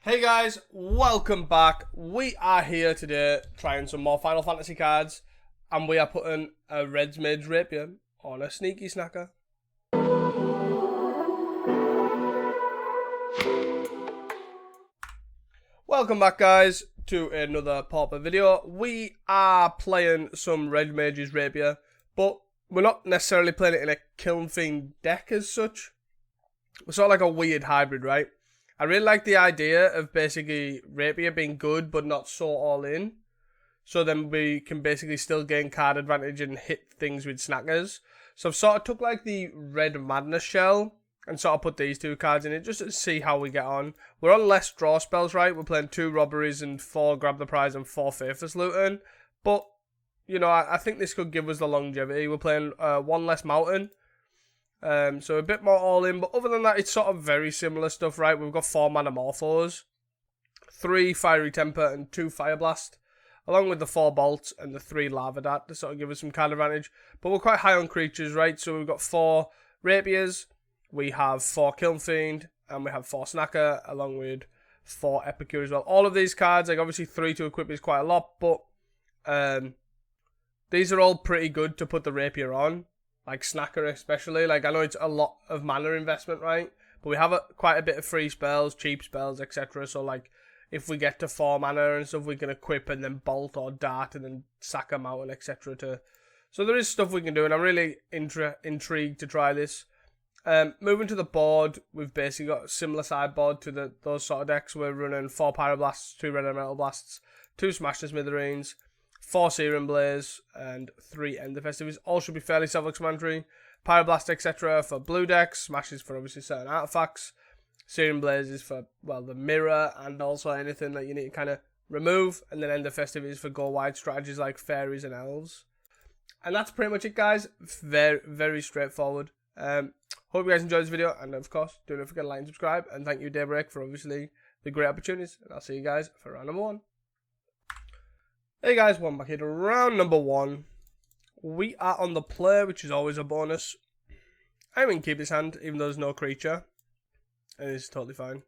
Hey guys, welcome back. We are here today trying some more Final Fantasy cards, and we are putting a Red Rapier on a sneaky snacker. Welcome back guys to another Pauper video. We are playing some Red Rapier, but we're not necessarily playing it in a kiln fiend deck as such. We're sort of like a weird hybrid, right? I really like the idea of basically Rapier being good but not so all in. So then we can basically still gain card advantage and hit things with snackers. So I've sort of took like the Red Madness shell and sort of put these two cards in it just to see how we get on. We're on less draw spells, right? We're playing 2 robberies and 4 grab the prize and 4 faithless looting. But, you know, I think this could give us the longevity. We're playing 1 less mountain. So a bit more all in, but other than that, it's sort of very similar stuff, right? We've got 4 Manamorphos, 3 Fiery Temper, and 2 Fire Blast, along with the 4 Bolts and the 3 Lava Dart to sort of give us some card advantage. But we're quite high on creatures, right? So we've got 4 Rapiers, we have 4 Kiln Fiend, and we have 4 Snacker, along with 4 Epicure as well. All of these cards, like obviously 3 to equip is quite a lot, but these are all pretty good to put the Rapier on. Like Snacker especially, like I know it's a lot of mana investment, right? But we have quite a bit of free spells, cheap spells, etc. So like, if we get to 4 mana and stuff, we can equip and then bolt or dart and then sack them out and etc. To, so there is stuff we can do, and I'm really intrigued to try this. Moving to the board, we've basically got a similar sideboard to those sort of decks. We're running 4 Pyroblasts, 2 Red Metal Blasts, 2 Smash the Smithereens, 4 Searing Blaze, and 3 Ender Festivities. All should be fairly self-explanatory. Pyroblast, etc. for blue decks. Smashes for obviously certain artifacts. Searing Blaze is for, well, the mirror and also anything that you need to kind of remove. And then Ender Festivities for go-wide strategies like fairies and elves. And that's pretty much it, guys. Very, very straightforward. Hope you guys enjoyed this video. And of course, do not forget to like and subscribe. And thank you, Daybreak, for obviously the great opportunities. And I'll see you guys for round number 1. Hey guys, welcome back here to round number 1. We are on the play, which is always a bonus. I'm in keep his hand, even though there's no creature. And it's totally fine.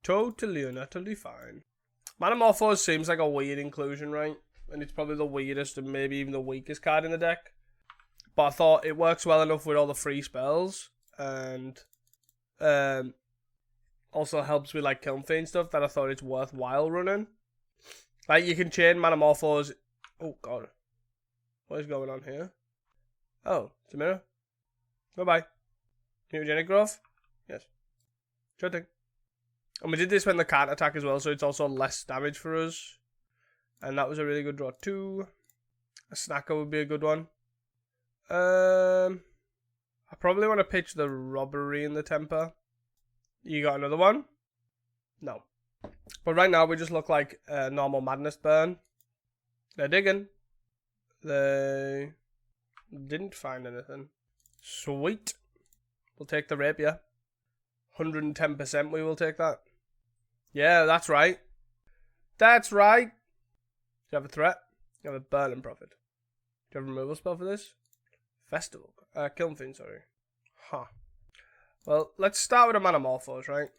Totally fine. Manamorphos seems like a weird inclusion, right? And it's probably the weirdest and maybe even the weakest card in the deck. But I thought it works well enough with all the free spells. And also helps with like Kiln Fiend stuff that I thought it's worthwhile running. Like, you can chain Manamorphos. Oh, God. What is going on here? Oh, it's a mirror. Goodbye. Mutagenic growth? Yes. Sure thing. And we did this when the can't attack as well, so it's also less damage for us. And that was a really good draw, too. A Snacker would be a good one. I probably want to pitch the Robbery in the Temper. You got another one? No. But right now we just look like a normal Madness burn. They're digging. They didn't find anything. Sweet. We'll take the Rapier. 110% we will take that. Yeah, that's right. That's right. Do you have a threat? You have a Burning Prophet. Do you have a removal spell for this? Festival. Kiln Fiend, sorry. Huh. Well, let's start with a Manamorphos, right?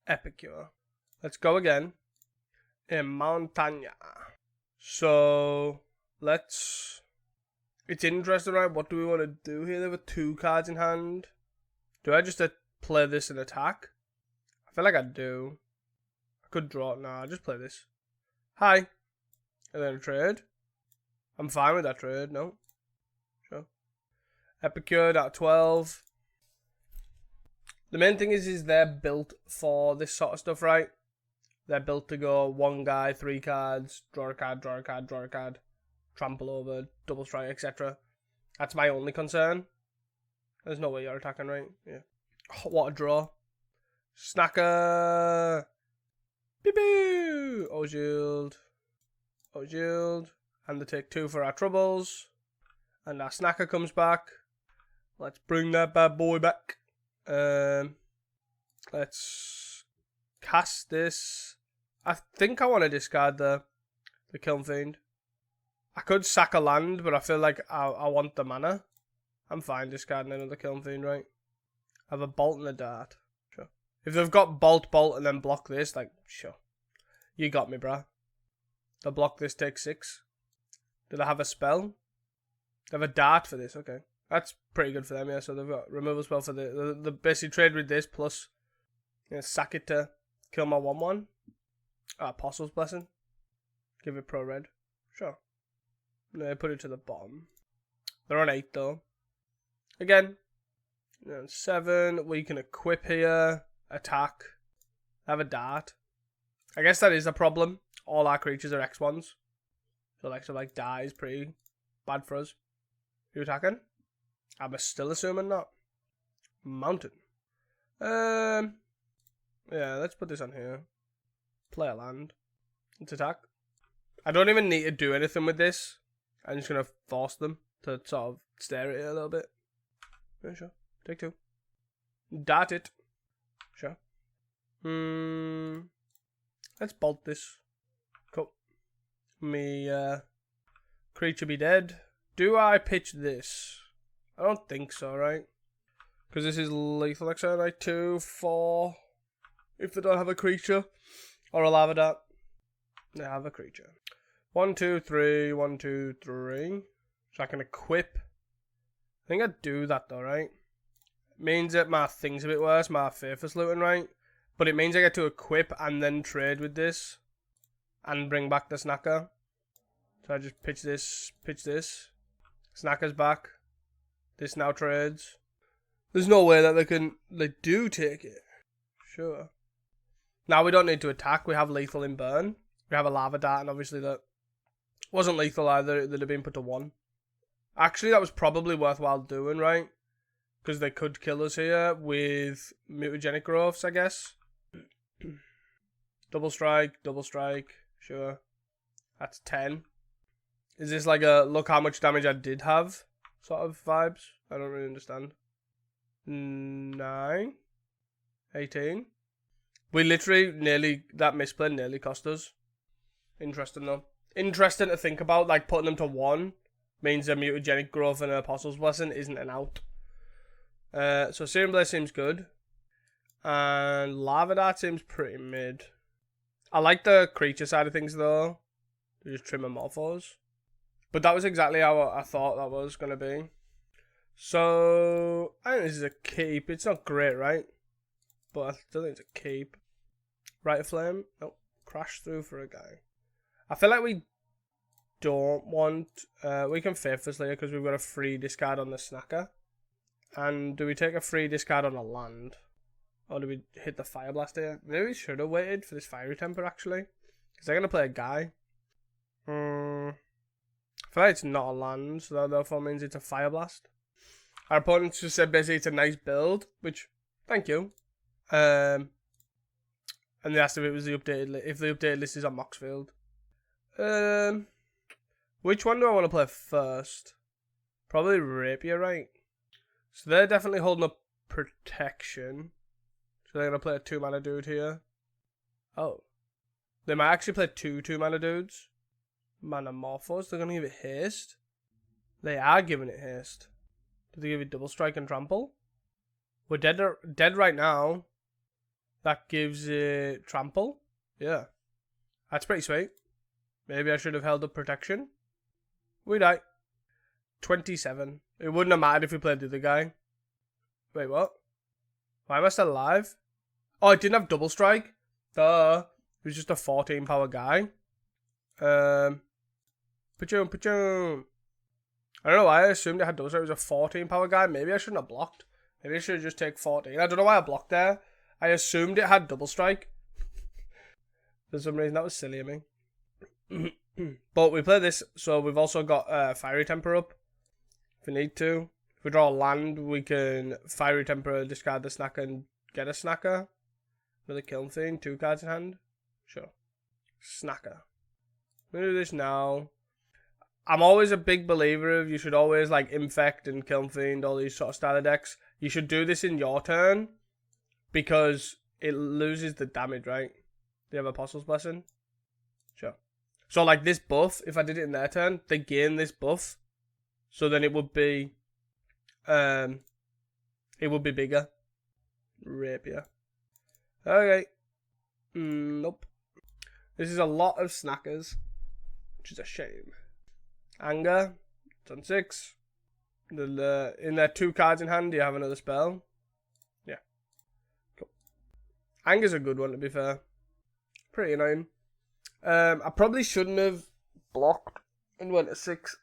Epicure. Let's go again. In Montagna. So, let's... It's interesting, right? What do we want to do here? There were 2 cards in hand. Do I just play this and attack? I feel like I do. I could draw it. Nah, I'll just play this. Hi. And then a trade. I'm fine with that trade, no? Sure. Epicure at 12. The main thing is they're built for this sort of stuff, right? They're built to go 1 guy, 3 cards, draw a card, draw a card, draw a card, trample over, double strike, etc. That's my only concern. There's no way you're attacking, right? Yeah. Oh, what a draw. Snacker! Pew-pew! Shield. Shield. And they take 2 for our troubles. And our Snacker comes back. Let's bring that bad boy back. Let's cast this. I think I want to discard the Kiln Fiend. I could sack a land, but I feel like I want the mana. I'm fine discarding another Kiln Fiend, right? I have a Bolt and a Dart. Sure. If they've got bolt, and then block this, like, sure. You got me, bruh. They'll block this, take 6. Do they have a spell? They have a dart for this, okay. That's pretty good for them, yeah. So they've got removal spell for the basically trade with this, plus sack it to kill my 1/1. Apostle's Blessing. Give it pro red. Sure. No, put it to the bottom. They're on 8 though. Again, 7. We can equip here. Attack. Have a dart. I guess that is a problem. All our creatures are X1s. So like die is pretty bad for us. You attacking? I'm still assuming not. Mountain. Yeah, let's put this on here. Play a land. Let's attack. I don't even need to do anything with this. I'm just going to force them to sort of stare at it a little bit. Yeah, sure. Take 2. Dart it. Sure. Let's bolt this. Cool. Me, creature be dead. Do I pitch this? I don't think so, right? Because this is lethal exile, right? 2, 4. If they don't have a creature. Or a lava dart. They have a creature. 1, 2, 3. 1, 2, 3. So I can equip. I think I'd do that though, right? Means that my thing's a bit worse. My faith is looting, right? But it means I get to equip and then trade with this. And bring back the snacker. So I just pitch this. Pitch this. Snacker's back. This now trades. There's no way that they do take it. Sure. Now we don't need to attack. We have lethal in burn. We have a lava dart, and obviously that wasn't lethal either. It would have been put to 1. Actually, that was probably worthwhile doing, right? Because they could kill us here with mutagenic growths, I guess. Double strike. Sure. That's 10. Is this like a look how much damage I did have sort of vibes? I don't really understand. 9. 18. We literally that misplay nearly cost us. Interesting though. Interesting to think about, like putting them to 1 means a mutagenic growth and an apostle's blessing isn't an out. So Searing Blade seems good. And Lava Dart seems pretty mid. I like the creature side of things though. To just trim morphos. But that was exactly how I thought that was going to be. So, I think this is a keep. It's not great, right? But I still think it's a keep. Rite of Flame. Nope. Crash through for a guy. I feel like we don't want... we can Faithless Layer because we've got a free discard on the snacker. And do we take a free discard on a land? Or do we hit the Fire Blast here? Maybe we should have waited for this Fiery Temper actually. Because they're going to play a guy. I feel like it's not a land, so that therefore means it's a Fire Blast. Our opponents just said basically it's a nice build, which, thank you. And they asked if it was the updated list, if the updated list is on Moxfield. Which one do I want to play first? Probably Rapier, right? So they're definitely holding up protection. So they're going to play a 2-mana dude here. Oh. They might actually play 2 2-mana dudes. Manamorphos, they're going to give it haste. They are giving it haste. Do they give it double strike and trample? We're dead right now. That gives it trample. Yeah. That's pretty sweet. Maybe I should have held up protection. We die. 27. It wouldn't have mattered if we played the other guy. Wait, what? Why am I still alive? Oh, it didn't have double strike. Duh. It was just a 14 power guy. Pachoon. I don't know why I assumed it had double strike. It was a 14 power guy. Maybe I shouldn't have blocked. Maybe I should have just taken 14. I don't know why I blocked there. I assumed it had double strike. For some reason, that was silly of me. But we play this, so we've also got Fiery Temper up. If we need to. If we draw a land, we can Fiery Temper, discard the snacker, and get a snacker. Another kiln fiend, 2 cards in hand. Sure. Snacker. I'm going to do this now. I'm always a big believer of you should always like Infect and Kiln Fiend, all these sort of style of decks. You should do this in your turn because it loses the damage, right? Do you have Apostle's Blessing? Sure. So like this buff, if I did it in their turn, they gain this buff. So then it would be bigger. Rapier. Okay. Nope. This is a lot of snackers, which is a shame. Anger. Turn 6. In their 2 cards in hand, do you have another spell? Yeah. Cool. Anger's a good one, to be fair. Pretty annoying. I probably shouldn't have blocked and went to 6,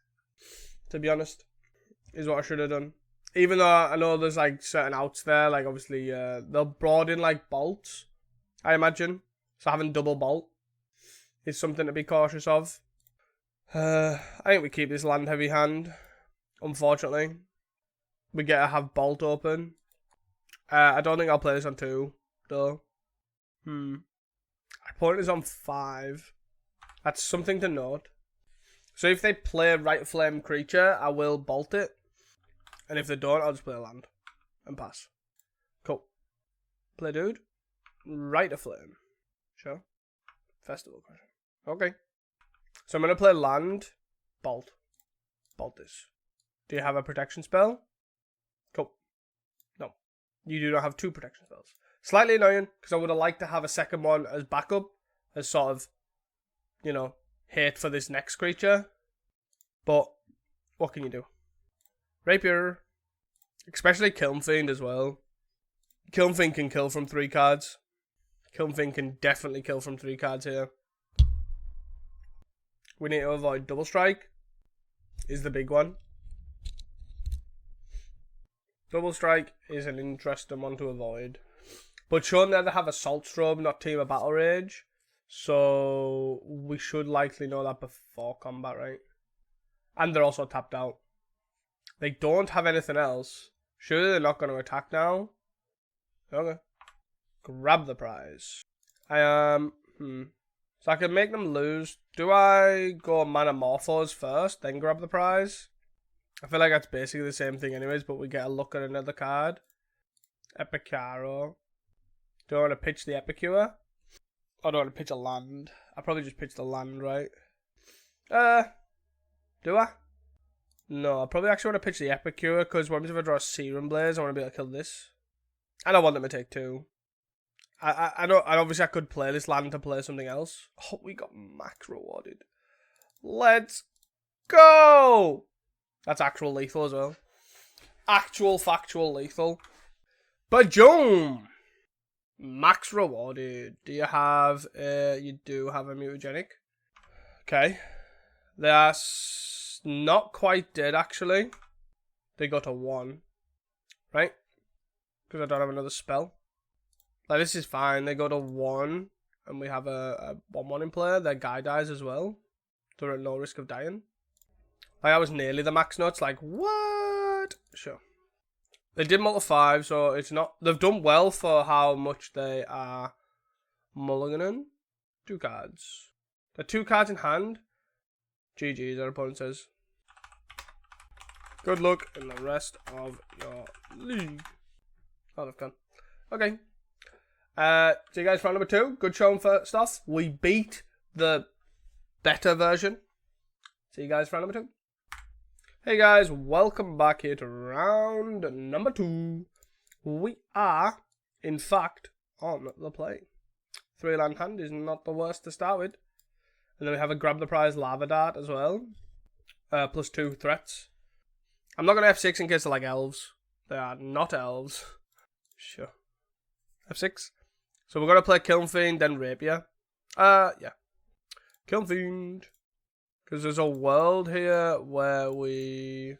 to be honest. Is what I should have done. Even though I know there's like certain outs there, like obviously they'll broaden like bolts, I imagine. So having double bolt is something to be cautious of. I think we keep this land heavy hand. Unfortunately, we get to have bolt open. I don't think I'll play this on 2 though. My opponent is on 5. That's something to note. So if they play a right flame creature, I will bolt it. And if they don't, I'll just play a land and pass. Cool. Play dude. Right of flame. Sure. Festival question. Okay. So I'm going to play land. Bolt. Bolt this. Do you have a protection spell? Cool. No. You do not have 2 protection spells. Slightly annoying, because I would have liked to have a second one as backup. As sort of, you know, hate for this next creature. But, what can you do? Rapier. Especially Kiln Fiend as well. Kiln Fiend can kill from 3 cards. Kiln Fiend can definitely kill from 3 cards here. We need to avoid double strike. Is the big one. Double strike is an interesting one to avoid. But Sean never have Assault Strobe, not Team of Battle Rage. So we should likely know that before combat, right? And they're also tapped out. They don't have anything else. Surely they're not going to attack now. Okay. Grab the prize. So I can make them lose. Do I go Manamorphose first, then grab the prize? I feel like that's basically the same thing anyways, but we get a look at another card. Epicaro. Do I want to pitch the Epicure? Or do I want to pitch a land? I probably just pitch the land, right? Do I? No, I probably actually want to pitch the Epicure, because what happens if I draw a Serum Blaze? I want to be able to kill this. And I want them to take 2. I know, and obviously I could play this land to play something else. Oh, we got max rewarded. Let's go! That's actual lethal as well. Actual factual lethal. Bajoom! Max rewarded. Do you have you do have a mutagenic. Okay. They are not quite dead actually. They got a 1. Right? Because I don't have another spell. Like this is fine. They go to 1 and we have a 1/1 in play. Their guy dies as well. They're at no risk of dying. Like I was nearly the max nuts, like what? Sure. They did multi-5, so it's not... They've done well for how much they are mulliganing. 2 cards. They're 2 cards in hand. GG's, our opponent says. Good luck in the rest of your league. Oh, they've gone. Okay. See you guys for round number 2. Good showing for stuff. We beat the better version. See you guys for round number 2. Hey guys, welcome back here to round number 2. We are, in fact, on the play. 3 land hand is not the worst to start with. And then we have a grab the prize lava dart as well. Plus 2 threats. I'm not going to F6 in case they're like elves. They are not elves. Sure. F6. So we're going to play Kiln Fiend, then Rapier. Yeah. Kiln Fiend. Because there's a world here where we...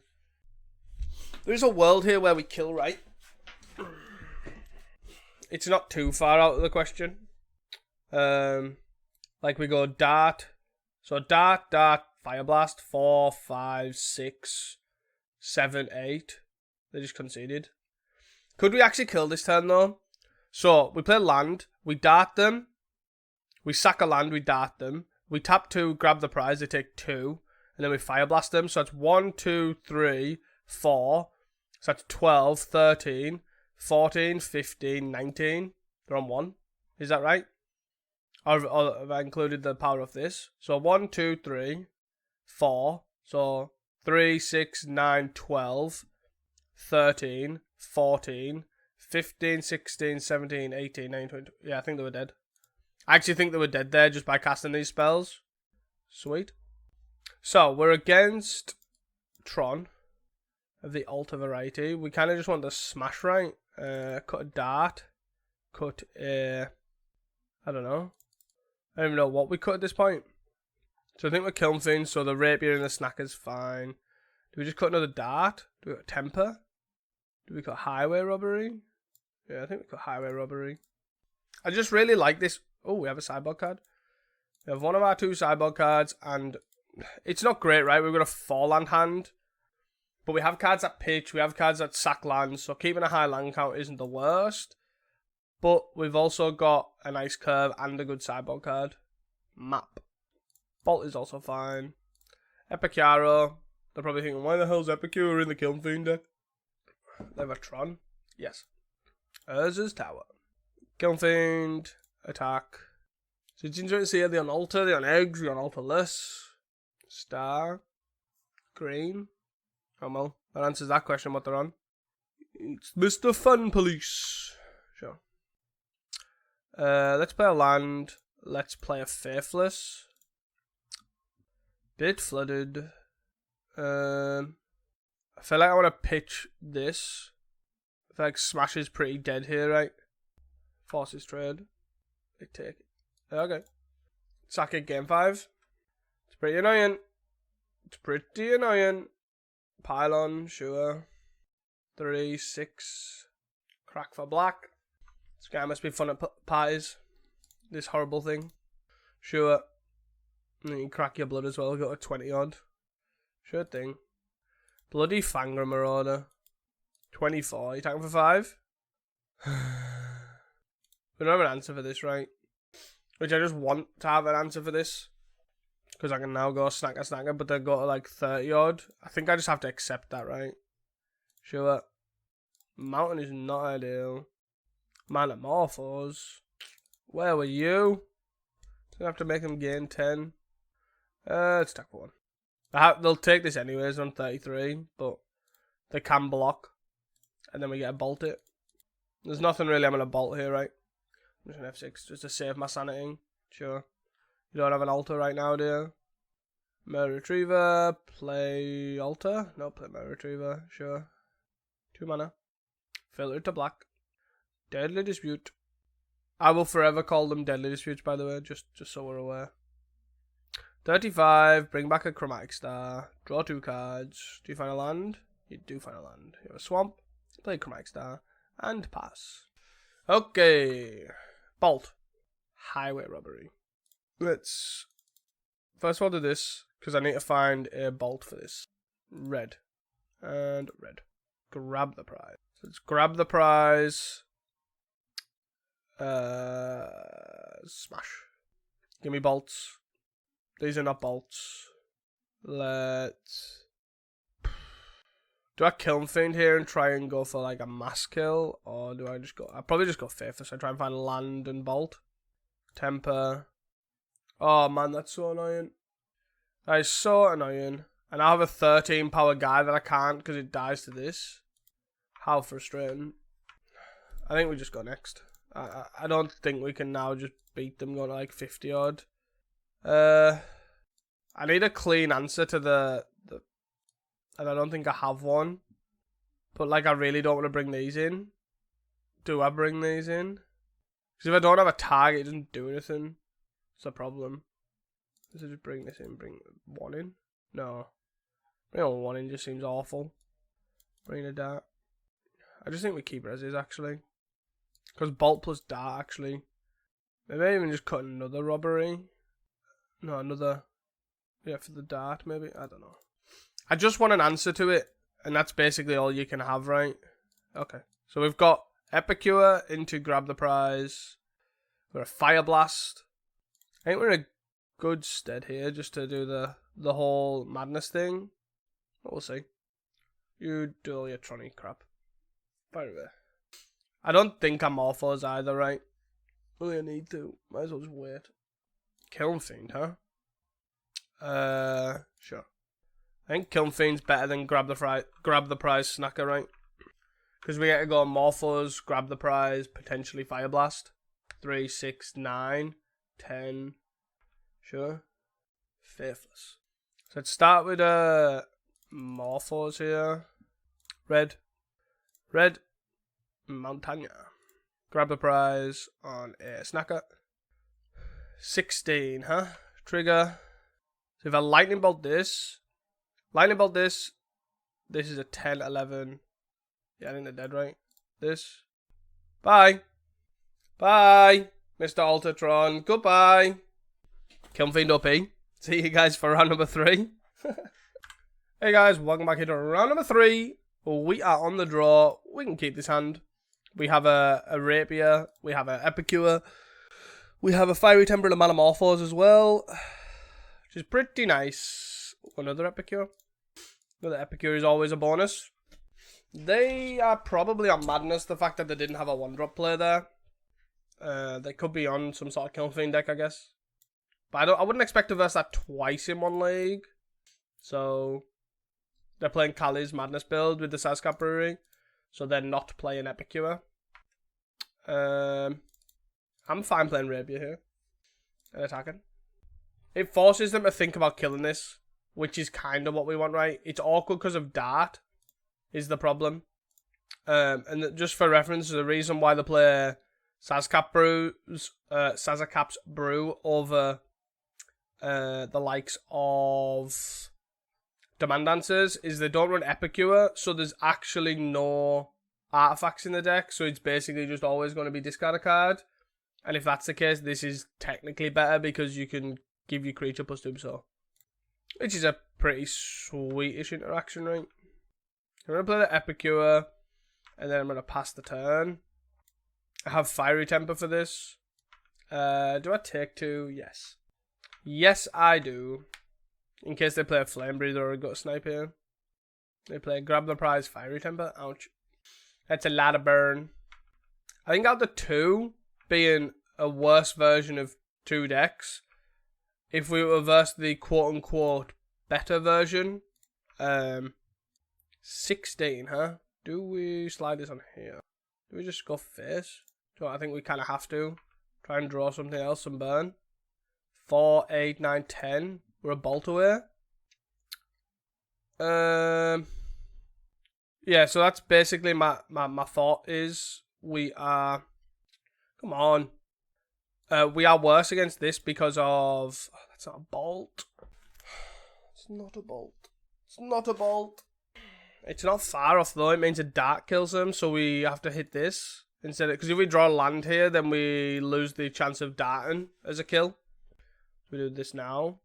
There's a world here where we kill, right? It's not too far out of the question. Like we go dart. So dart, fire blast. 4, 5, 6, 7, 8. They just conceded. Could we actually kill this turn though? So we play land. We dart them. We sack a land. We dart them. We tap 2, grab the prize, they take 2, and then we fire blast them. So it's 1, 2, 3, 4. So that's 12, 13, 14, 15, 19. They're on 1. Is that right? Or have I included the power of this? So 1, 2, 3, 4. So 3, 6, 9, 12, 13, 14, 15, 16, 17, 18, 19, 20. Yeah, I think they were dead. I actually think they were dead there just by casting these spells. Sweet. So, we're against Tron of the altar variety. We kind of just want to smash, right? Cut a dart. Cut a... I don't know. I don't even know what we cut at this point. So I think we're kiln fiends, so the rapier and the snacker's fine. Do we just cut another dart? Do we cut temper? Do we cut highway robbery? Yeah, I think we cut highway robbery. I just really like this. Oh, we have a sideboard card. We have one of our 2 sideboard cards, and it's not great, right? We've got a 4-land hand. But we have cards that pitch, we have cards that sack lands, so keeping a high land count isn't the worst. But we've also got a nice curve and a good sideboard card. Map. Bolt is also fine. Epicaro. They're probably thinking, why the hell's Epicuro in the Kiln Fiend deck? They have a Tron. Yes. Urza's Tower. Kiln Fiend. Attack. So it's interesting to see they're on altar, they're on eggs, they're on altarless. Star. Green. Oh well, that answers that question, what they're on. It's Mr. Fun Police. Sure. Let's play a land. Let's play a Faithless. Bit flooded. I feel like I want to pitch this. I feel like Smash is pretty dead here, right? Forces trade. They take it. Okay. Sack it game 5. It's pretty annoying. It's pretty annoying. Pylon, sure. 3, 6. Crack for black. This guy must be fun at parties. This horrible thing. Sure. And then you crack your blood as well. Got a 20 odd. Sure thing. Bloody Fangra Marauder. 24. You taking for 5? We don't have an answer for this, right? Which I just want to have an answer for this. Because I can now go snacker, but they go to like 30 odd. I think I just have to accept that, right? Sure. Mountain is not ideal. Manatraders. Where were you? Gonna have to make them gain 10. Let's take for 1. They'll take this anyways on 33, but they can block. And then we get a bolt it. There's nothing really I'm going to bolt here, right? I'm just going to F6 just to save my sanity. Sure. You don't have an altar right now, do you? Murder Retriever. Play altar. No, play Murder Retriever. Sure. 2 mana. Filter to black. Deadly Dispute. I will forever call them Deadly Disputes, by the way, just so we're aware. 35. Bring back a Chromatic Star. Draw 2 cards. Do you find a land? You do find a land. You have a swamp. Play Chromatic Star. And pass. Okay. Bolt. Highway Robbery. Let's first of all do this, because I need to find a bolt for this. Red. And red. Grab the prize. So let's grab the prize. Smash. Give me bolts. These are not bolts. Let's... Do I kiln fiend here and try and go for like a mass kill? Or do I just go... I'll probably just go Faithless. I try and find land and bolt. Temper. Oh man, that's so annoying. That is so annoying. And I have a 13 power guy that I can't because it dies to this. How frustrating. I think we just go next. I don't think we can now just beat them going to like 50 odd. I need a clean answer to the and I don't think I have one. But like I really don't want to bring these in. Do I bring these in? Because if I don't have a target, it doesn't do anything. It's a problem. Does it just bring this in? Bring 1 in? No. Bringing 1 in just seems awful. Bring a dart. I just think we keep reses actually. Because bolt plus dart actually. Maybe even just cut another robbery. No, another. Yeah, for the dart maybe. I don't know. I just want an answer to it. And that's basically all you can have, right? Okay. So we've got Epicure into grab the prize. We're a Fire Blast. I think we're in a good stead here just to do the whole madness thing. But we'll see. You do all your Tronny crap. Fire away. I don't think I'm Morphos either, right? Oh, I need to. Might as well just wait. Kiln Fiend, huh? Sure. I think Kiln Fiend's better than grab the prize snacker, right? Because we get to go Morphos, grab the prize, potentially Fire Blast. 3, 6, 9, 10. Sure. Faithless. So let's start with Morphos here. Red. Montagna. Grab the prize on a snacker. 16, huh? Trigger. So if I lightning bolt this, this is a 10, 11. Yeah, I think they're dead, right? This. Bye, Mr. Altertron. Goodbye. Kiln Fiend OP. See you guys for round number 3. Hey guys, welcome back here to round number 3. We are on the draw. We can keep this hand. We have a Rapier. We have an Epicure. We have a Fiery Temper and a Manamorphose as well. Which is pretty nice. Another Epicure. Another Epicure is always a bonus. They are probably on Madness, the fact that they didn't have a 1-drop play there. They could be on some sort of Kiln Fiend deck, I guess. But I wouldn't expect to verse that twice in one league. So they're playing Kali's Madness build with the Sazcap Brewery. So they're not playing Epicure. I'm fine playing Rapier here. And attacking. It forces them to think about killing this. Which is kind of what we want, right? It's awkward because of Dart. Is the problem. And just for reference, the reason why they play Sazcap's Brew over the likes of Demand Dancers is they don't run Epicure, so there's actually no artifacts in the deck, so it's basically just always going to be discard a card. And if that's the case, this is technically better because you can give your creature +2 so. Which is a pretty sweetish interaction, right? I'm going to play the Epicure, and then I'm going to pass the turn. I have Fiery Temper for this. Do I take 2? Yes. Yes, I do. In case they play a Flame Breather or a Gut Snipe here. They play Grab the Prize, Fiery Temper. Ouch. That's a lot of burn. I think out of the 2 being a worse version of 2 decks, if we reverse the quote-unquote better version, 16, huh? Do we slide this on here? Do we just go face? I think we kind of have to. Try and draw something else and burn. 4, 8, 9, 10. We're a bolt away. Yeah, so that's basically my thought is we are... Come on. We are worse against this because of... Oh, that's not a bolt. It's not a bolt. It's not a bolt. It's not far off though. It means a Dart kills them, so we have to hit this instead. Because if we draw land here, then we lose the chance of darting as a kill. So we do this now.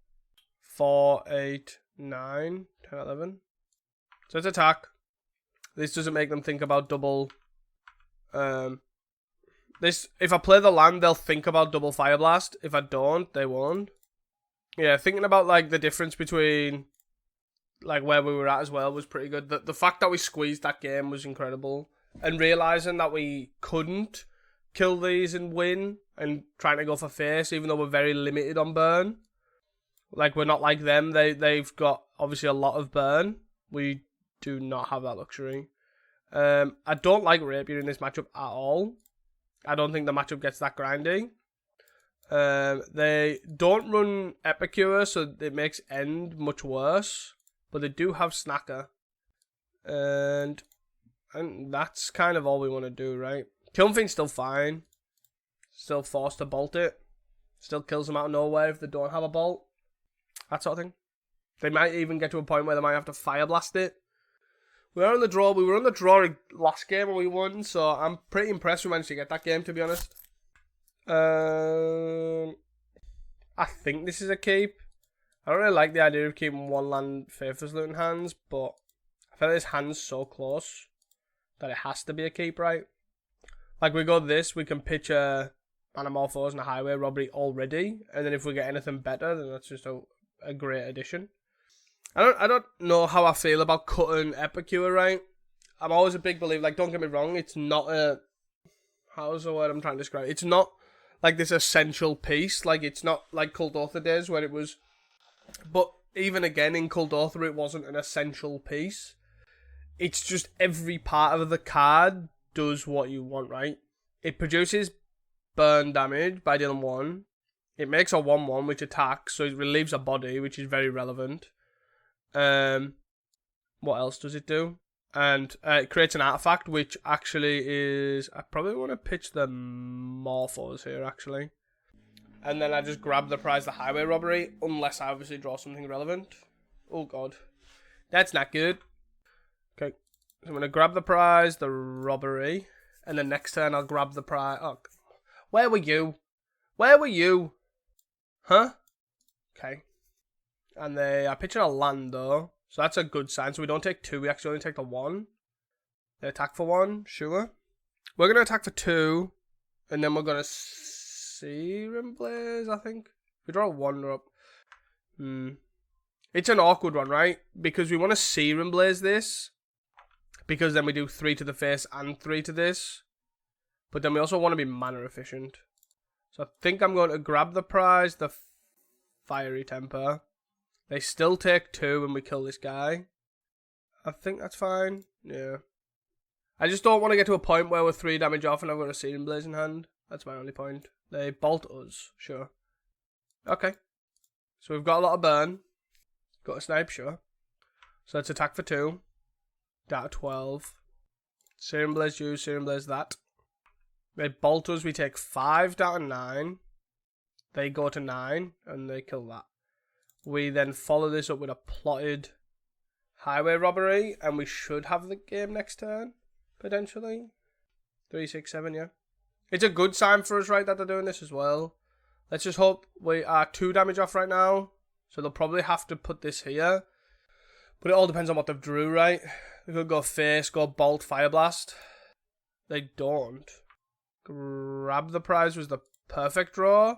4, 8, 9, 10, 11. So it's attack. This doesn't make them think about double. This, if I play the land, they'll think about double Fire Blast. If I don't, they won't. Yeah, thinking about like the difference between like where we were at as well was pretty good. The fact that we squeezed that game was incredible. And realising that we couldn't kill these and win and trying to go for face, even though we're very limited on burn. Like, we're not like them. They've got, obviously, a lot of burn. We do not have that luxury. I don't like Rapier in this matchup at all. I don't think the matchup gets that grindy. They don't run Epicure, so it makes End much worse. But they do have Snacker. And that's kind of all we want to do, right? Kiln Fiend's still fine. Still forced to bolt it. Still kills them out of nowhere if they don't have a bolt. That sort of thing. They might even get to a point where they might have to Fire Blast it. We were on the draw. We were on the draw last game and we won, so I'm pretty impressed we managed to get that game, to be honest. I think this is a keep. I don't really like the idea of keeping one land Faithless Loot in hands, but I feel like this hand's so close that it has to be a keep, right? Like, we go this, we can pitch a Manamorphose and a Highway Robbery already, and then if we get anything better, then that's just a great addition. I don't know how I feel about cutting Epicure, right? I'm always a big believer, like, don't get me wrong, it's not a... How's the word I'm trying to describe? It's not, like, this essential piece. Like, it's not like Kuldotha days where it was... But even again, in Kuldotha, it wasn't an essential piece. it's just every part of the card does what you want, right? It produces burn damage by dealing 1. It makes a 1/1 which attacks, so it relieves a body, which is very relevant. What else does it do? And it creates an artifact, which actually is... I probably want to pitch the Morphos here, actually. And then I just grab the prize, the highway robbery, unless I obviously draw something relevant. Oh god. That's not good. Okay. So I'm going to grab the prize, the robbery, and then next turn I'll grab the prize. Oh, where were you? Where were you? Huh? Okay. And they are pitching a land though. So that's a good sign. So we don't take 2, we actually only take the 1. They attack for 1, sure. We're going to attack for 2. And then we're going to Serum Blaze, I think. If we draw a 1 up. It's an awkward one, right? Because we want to Serum Blaze this. Because then we do 3 to the face and 3 to this. But then we also want to be mana efficient. So I think I'm going to grab the prize, the Fiery Temper. They still take 2 when we kill this guy. I think that's fine. Yeah. I just don't want to get to a point where we're 3 damage off and I've got a Searing Blaze in hand. That's my only point. They bolt us. Sure. Okay. So we've got a lot of burn. Got a snipe, sure. So let's attack for 2. Down to 12. Searing Blaze you, Searing Blaze that. They bolt us, we take 5 down to 9. They go to 9 and they kill that. We then follow this up with a plotted highway robbery, and we should have the game next turn, potentially. 3, 6, 7, yeah. It's a good sign for us, right, that they're doing this as well. Let's just hope we are 2 damage off right now, so they'll probably have to put this here. But it all depends on what they've drew, right? They could go face, go bolt, fire blast. They don't. Grab the prize was the perfect draw.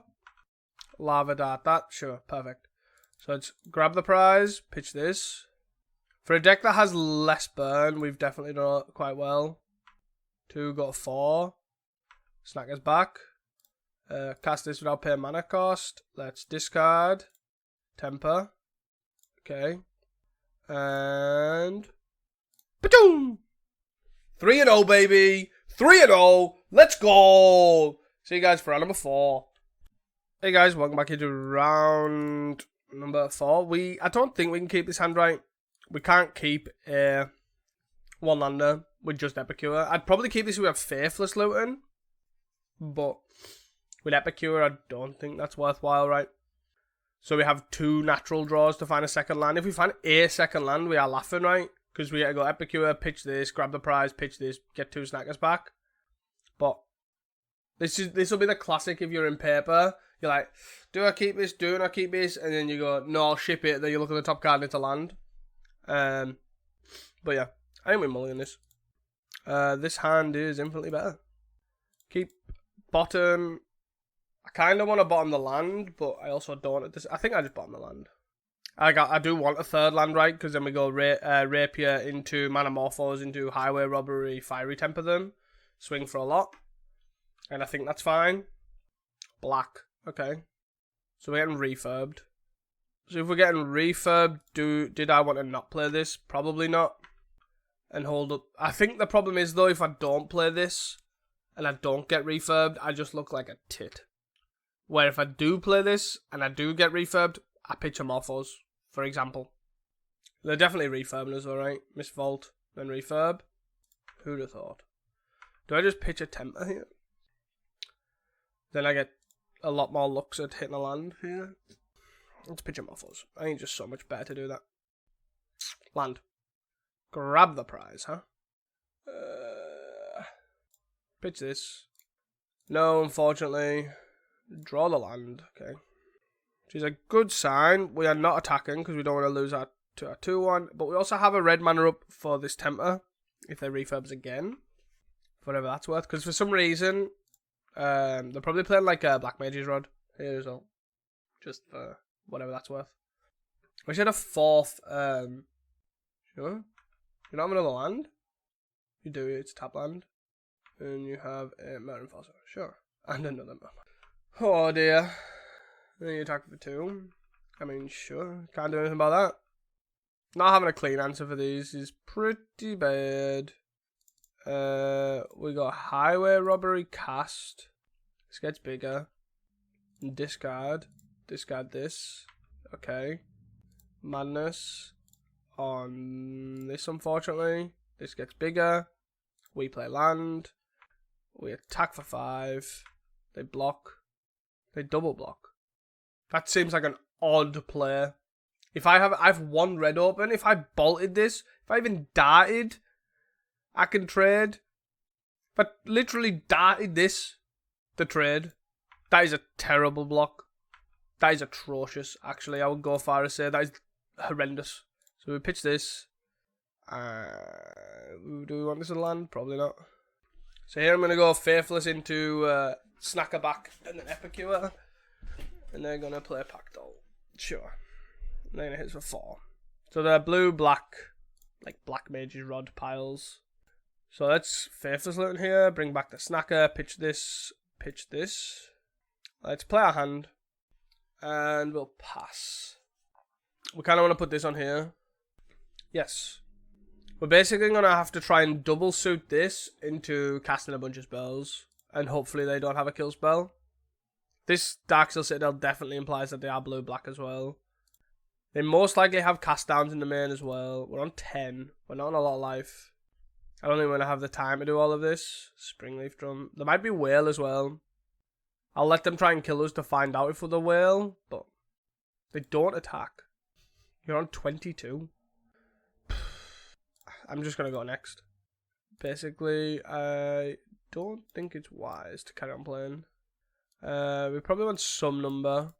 Lava dart that, sure, perfect. So let's grab the prize, pitch this. For a deck that has less burn, we've definitely done it quite well. 2, got 4. Snack us back. Cast this without paying mana cost. Let's discard. Temper. Okay. And... Ba-doom! 3-0, baby! 3-0! Let's go! See you guys for round number 4. Hey guys, welcome back into round... number 4. I don't think we can keep this hand right. We can't keep a 1-lander with just Epicure. I'd probably keep this if we have Faithless Luton. But with Epicure, I don't think that's worthwhile, right? So we have 2 natural draws to find a second land. If we find a second land, we are laughing, right? Because we gotta go Epicure, pitch this, grab the prize, pitch this, get 2 snackers back. But this will be the classic if you're in paper. You're like, do I keep this? Do I not keep this? And then you go, no, I'll ship it. Then you look at the top card and it's a land. But yeah, I think we're mulling this. This hand is infinitely better. Keep bottom. I kind of want to bottom the land, but I also don't. I think I just bottom the land. I do want a 3rd land, right? Because then we go Rapier into Manamorphos, into Highway Robbery, Fiery Temper them. Swing for a lot. And I think that's fine. Black. Okay. So we're getting refurbed. So if we're getting refurbed, did I want to not play this? Probably not. And hold up. I think the problem is, though, if I don't play this and I don't get refurbed, I just look like a tit. Where if I do play this and I do get refurbed, I pitch a Morphos, for example. They're definitely refurbing us, alright? Miss Vault, then refurb. Who'd have thought? Do I just pitch a Temper here? Then I get a lot more looks at hitting a land here. Let's pitch a Morphos. I think it's just so much better to do that. Land. Grab the prize, huh? Pitch this. No, unfortunately. Draw the land. Okay. Which is a good sign. We are not attacking because we don't want to lose our 2-1. But we also have a red mana up for this Temper. If they refurbs again. Whatever that's worth. Because for some reason, they're probably playing like a Black Mage's Rod here as well. Just for whatever that's worth. We should have 4th. Sure. You don't have another land? You do, it's tap land. And you have a Murder Enforcer. Sure. And another Murder. Oh dear. Then you attack for 2. I mean, sure. Can't do anything about that. Not having a clean answer for these is pretty bad. We got highway robbery cast. This gets bigger. Discard. Discard this. Okay. Madness. On this, unfortunately. This gets bigger. We play land. We attack for 5. They block. They double block. That seems like an odd play. If I've one red open. If I bolted this, if I even darted, I can trade. But literally darted this to trade. That is a terrible block. That is atrocious, actually. I would go far as say that is horrendous. So we pitch this. Do we want this in land? Probably not. So here I'm going to go Faithless into Snacker back and then Epicure. And they're going to play Pactol. Sure. And they're going to hit for 4. So they're blue, black, like Black Mage's Rod piles. So let's Faithless Loot in here, bring back the Snacker, pitch this. Let's play our hand. And we'll pass. We kind of want to put this on here. Yes. We're basically going to have to try and double suit this into casting a bunch of spells. And hopefully they don't have a kill spell. This Darksteel Citadel definitely implies that they are blue-black as well. They most likely have cast downs in the main as well. We're on 10. We're not on a lot of life. I don't think we're going to have the time to do all of this. Springleaf Drum. There might be Whale as well. I'll let them try and kill us to find out if we're the Whale. But they don't attack. You're on 22. I'm just going to go next. Basically, I don't think it's wise to carry on playing. We probably want some number.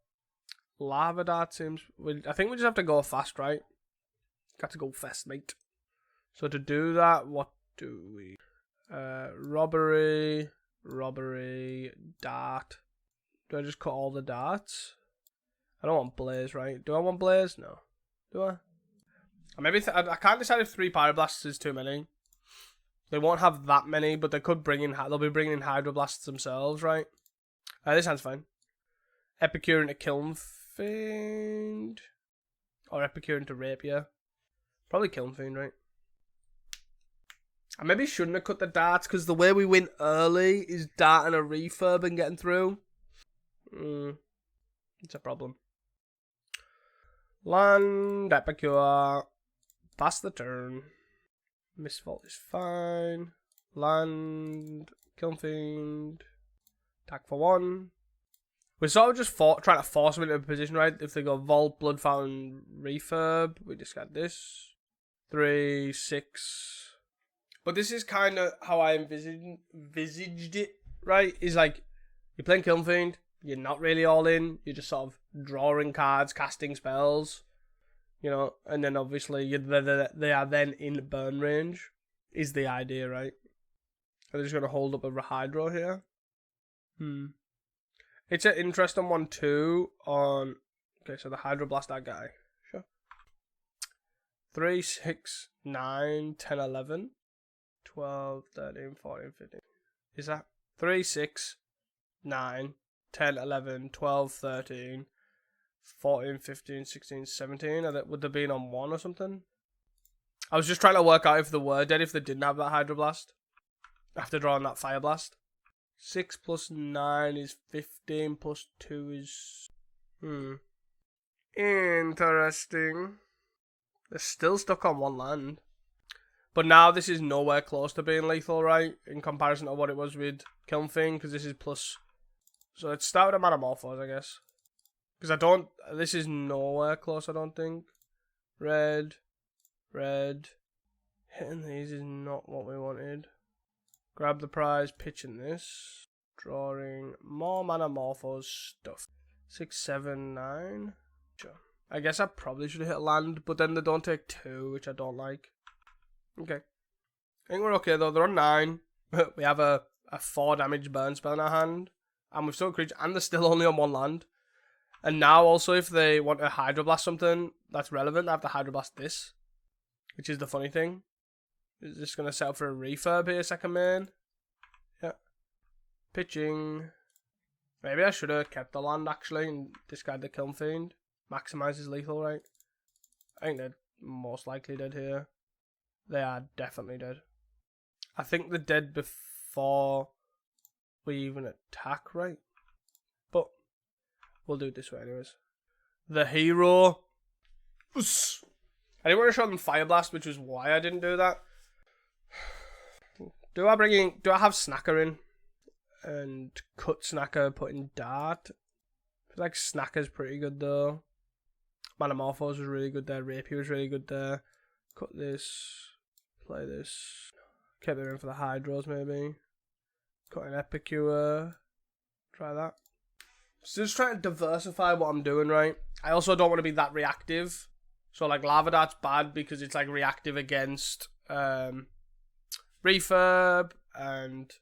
Lava Dart seems... I think we just have to go fast, right? Got to go fast, mate. So to do that, what do we... robbery, dart. Do I just cut all the darts? I don't want Blaze, right? Do I want Blaze? No. Do I? Maybe I can't decide if 3 Pyroblasts is too many. They won't have that many, but they could bring in... They'll be bringing in Hydroblasts themselves, right? This hand's fine. Epicure into Kiln Fiend. Or Epicure into Rapier. Probably Kiln Fiend, right? I maybe shouldn't have cut the darts, because the way we win early is darting a refurb and getting through. It's a problem. Land, Epicure. Pass the turn. Misfault is fine. Land, Kiln Fiend. Attack for 1. We're sort of just trying to force them into a position, right? If they go Vault, Blood Fountain, Refurb, we discard this. 3, 6. But this is kind of how I envisaged it, right? Is like, you're playing Kiln Fiend, you're not really all in, you're just sort of drawing cards, casting spells, you know, and then obviously they are then in burn range, is the idea, right? Are they just going to hold up a Hydro here? It's an interesting one too on... Okay, so the Hydroblast that guy. Sure. 3, 6, 9, 10, 11, 12, 13, 14, 15. Is that 3, 6, 9, 10, 11, 12, 13, 14, 15, 16, 17? Would they be on 1 or something? I was just trying to work out if they were dead, if they didn't have that Hydroblast. After drawing that Fire Blast. 6 plus 9 is 15, plus 2 is... Interesting. They're still stuck on 1 land. But now this is nowhere close to being lethal, right? In comparison to what it was with Kiln Fiend, because this is plus... So let's start with a Metamorphose, I guess. Because I don't... This is nowhere close, I don't think. Red. Hitting these is not what we wanted. Grab the prize, pitching this. Drawing more Metamorphose stuff. 6, 7, 9. Sure. I guess I probably should have hit land, but then they don't take 2, which I don't like. Okay. I think we're okay though. They're on 9. We have a 4 damage burn spell in our hand. And we've still creature, and they're still only on 1 land. And now also if they want to Hydroblast something that's relevant, they have to Hydroblast this. Which is the funny thing. Is this going to set up for a refurb here, second main? Yeah. Pitching. Maybe I should have kept the land actually and discard the Kiln Fiend. Maximize his lethal, right? I think most likely dead here. They are definitely dead. I think they're dead before we even attack, right? But we'll do it this way anyways. The hero. Uss. I didn't want to show them Fire Blast, which is why I didn't do that. Do I have Snacker in? And cut Snacker, put in Dart. I feel like Snacker's pretty good though. Manamorphose was really good there. Rapier was really good there. Cut this. Play this. Keep them in for the Hydros maybe. Cut an Epicure. Try that. So just trying to diversify what I'm doing, right? I also don't want to be that reactive. So like Lava Dart's bad because it's like reactive against refurb and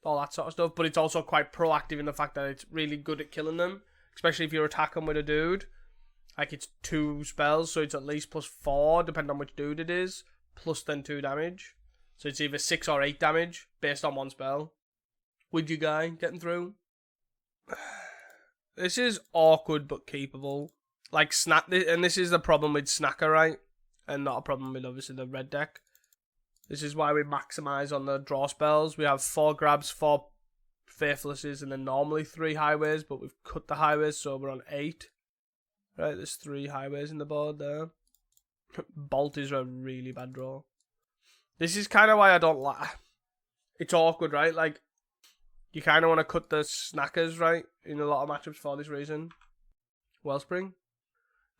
all that sort of stuff. But it's also quite proactive in the fact that it's really good at killing them. Especially if you're attacking with a dude. Like it's 2 spells, so it's at least +4 depending on which dude it is. Plus then 2 damage. So it's either 6 or 8 damage based on 1 spell. With you guy getting through. This is awkward but keepable. Like and this is the problem with Snacker, right? And not a problem with obviously the red deck. This is why we maximize on the draw spells. We have 4 grabs, 4 faithlesses, and then normally 3 highways, but we've cut the highways, so we're on 8. Right, there's 3 highways in the board there. Bolt is a really bad draw. This is kind of why I don't like. It's awkward, right? Like, you kind of want to cut the Snackers, right? In a lot of matchups for this reason. Wellspring.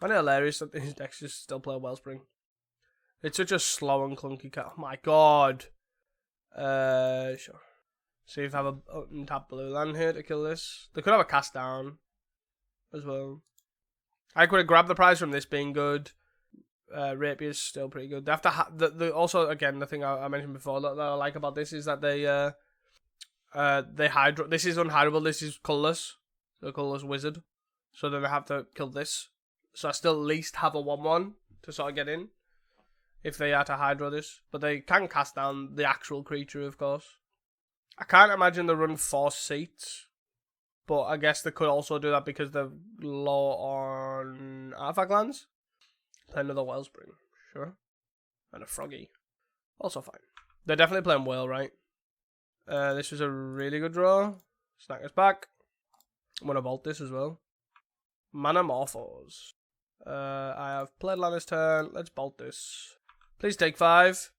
I know hilarious that these decks just still play Wellspring. It's such a slow and clunky card. Oh my god. Sure. See if I have a untap blue land here to kill this. They could have a cast down as well. I could have grabbed the prize from this being good. Rapier's still pretty good. They have to also, again, the thing I mentioned before that I like about this is that they hydro. This is unhideable. This is colorless. So colorless wizard. So then I have to kill this. So I still at least have a 1/1 to sort of get in. If they are to hydro this. But they can cast down the actual creature, of course. I can't imagine they run 4 seats. But I guess they could also do that because they're low on artifact lands. Play another Wellspring. Sure. And a Froggy. Also fine. They're definitely playing Whale, right? This was a really good draw. Snacker's back. I'm going to vault this as well. Manamorphose. I have played land this turn. Let's bolt this. Please take 5.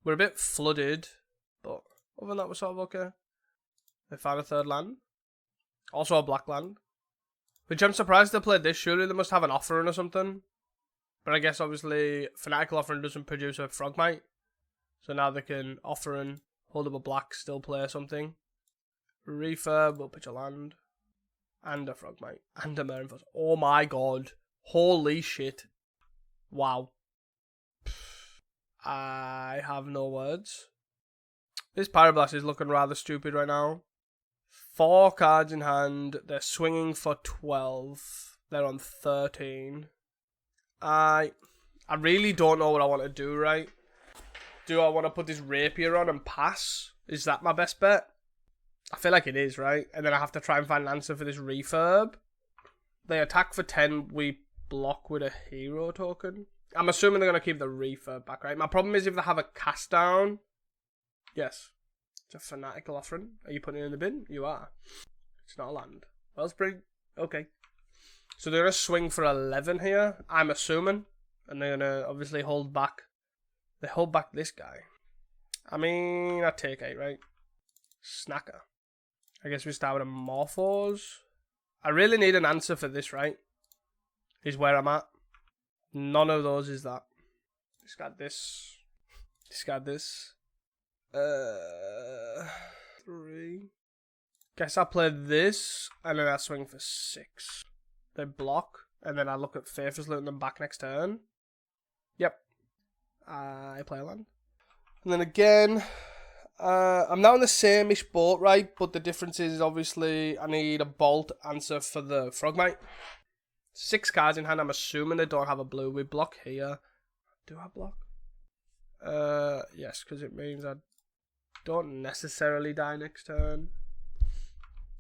We're a bit flooded. But other than that, we're sort of okay. They found a 3rd land. Also a black land. Which I'm surprised they played this. Surely they must have an offering or something. But I guess obviously Fanatical Offering doesn't produce a Frogmite. So now they can Offering, hold up a black, still play something. Refurb, we'll pitch a land. And a Frogmite. And a Marineford. Oh my god. Holy shit. Wow. I have no words. This Pyroblast is looking rather stupid right now. 4 cards in hand. They're swinging for 12. They're on 13. I really don't know what I want to do, right? Do I want to put this Rapier on and pass? Is that my best bet? I feel like it is, right? And then I have to try and find an answer for this refurb. They attack for 10. We block with a hero token. I'm assuming they're going to keep the refurb back, right? My problem is if they have a cast down. Yes. It's a Fanatical Offering. Are you putting it in the bin? You are. It's not a land. Wellspring. Okay. So they're going to swing for 11 here, I'm assuming. And they're going to obviously hold back. They hold back this guy. I mean, I take 8, right? Snacker. I guess we start with a Morphos. I really need an answer for this, right? Is where I'm at. None of those is that. Discard this. Discard this. 3. Guess I play this, and then I swing for 6. They block, and then I look at Faithless, looting them back next turn. Yep. I play a land. And then again, I'm now in the same-ish boat, right? But the difference is, obviously, I need a bolt answer for the Frogmite. 6 cards in hand, I'm assuming they don't have a blue. We block here. Do I block? Yes, because it means I don't necessarily die next turn.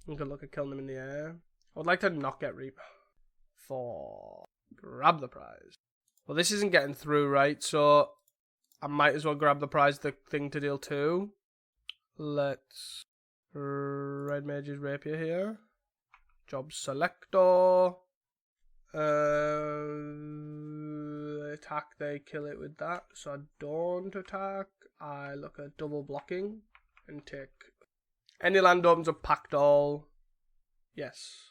I'm going to look at killing them in the air. I would like to not get Reap. 4. Grab the prize. Well, this isn't getting through, right? So I might as well grab the prize the thing to deal 2. Let's Red Mage's Rapier here. Job selector. Attack, they kill it with that. So I don't attack. I look at double blocking and take any land opens up packed all. Yes.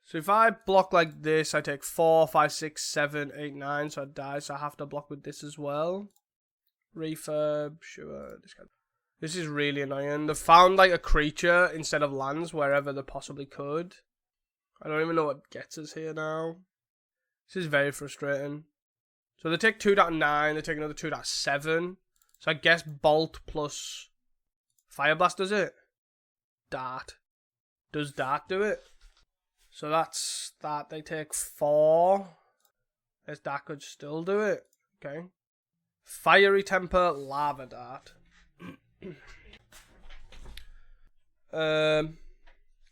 So if I block like this, I take 4, 5, 6, 7, 8, 9. So I die. So I have to block with this as well. Refurb, sure. This is really annoying. They've found like a creature instead of lands wherever they possibly could. I don't even know what gets us here now. This is very frustrating. So they take 2.9, they take another 2.7. So I guess Bolt plus Fire Blast does it. Dart. Does Dart do it? So that's that. They take 4. As Dart could still do it. Okay. Fiery Temper, Lava Dart. So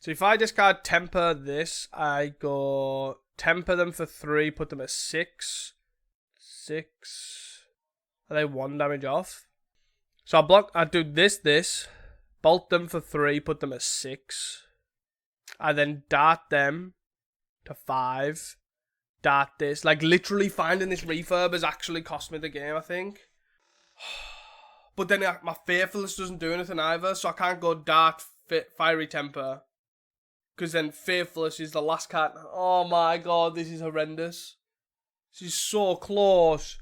if I discard Temper this, I go Temper them for 3, put them at 6. 6. Are they 1 damage off? So I do this, bolt them for 3, put them at 6. I then dart them to 5. Dart this. Like literally finding this refurb has actually cost me the game, I think. But then my Faithless doesn't do anything either, so I can't go dart Fiery Temper. Because then Faithless is the last card. Oh my god, this is horrendous. This is so close.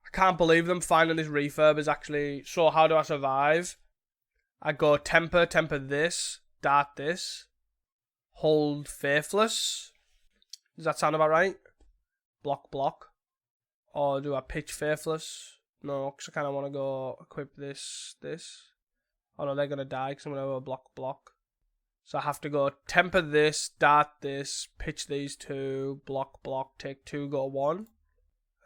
I can't believe them finding this refurb is actually... So how do I survive? I go Temper this, dart this, hold Faithless. Does that sound about right? Block. Or do I pitch Faithless? No, because I kind of want to go equip this. Oh no, they're going to die because I'm going to go block. So I have to go Temper this, dart this, pitch these 2, block, take 2, go 1.